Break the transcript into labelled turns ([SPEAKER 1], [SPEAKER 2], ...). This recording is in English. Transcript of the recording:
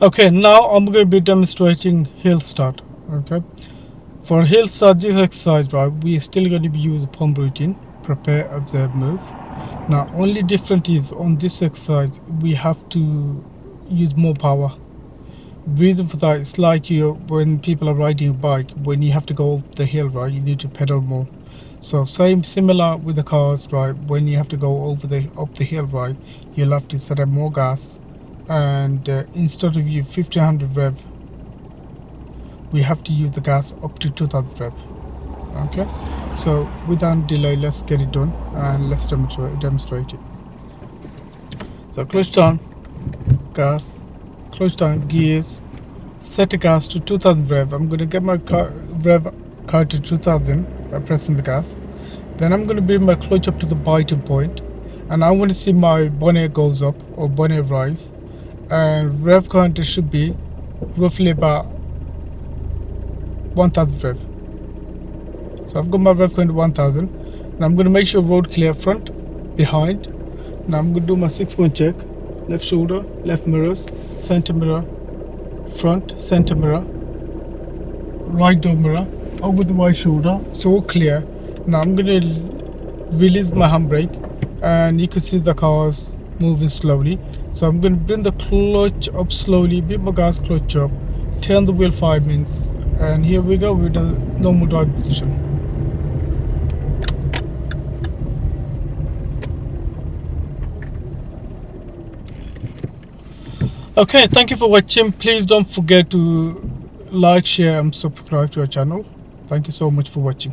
[SPEAKER 1] Okay, now I'm going to be demonstrating hill start. Okay, for hill start this exercise, right, we are still going to be using POM routine: prepare, observe, move. Now, only different is on this exercise we have to use more power. Reason for that is like you when people are riding a bike, when you have to go up the hill, right, you need to pedal more. So same similar with the cars, right? When you have to go over the up the hill, right, you'll have to set up more gas, and instead of you 1500 rev, we have to use the gas up to 2000 rev. Okay, so without delay, let's get it done and let's demonstrate it. So clutch down, gas, clutch down, gears, set the gas to 2000 rev. I'm going to get my rev car to 2000 by pressing the gas. Then I'm going to bring my clutch up to the biting point, and I want to see my bonnet goes up or bonnet rise, and rev counter should be roughly about 1000 rev. So I've got my rev counter 1000. Now I'm going to make sure road clear front, behind. Now I'm going to do my 6-point check: left shoulder, left mirrors, center mirror, front, center mirror, right door mirror, over the right shoulder. So all clear. Now I'm going to release my handbrake, and you can see the cars moving slowly. So I'm going to bring the clutch up slowly, bring my gas clutch up, turn the wheel 5 minutes, and here we go with the normal drive position. Okay, thank you for watching. Please don't forget to like, share and subscribe to our channel. Thank you so much for watching.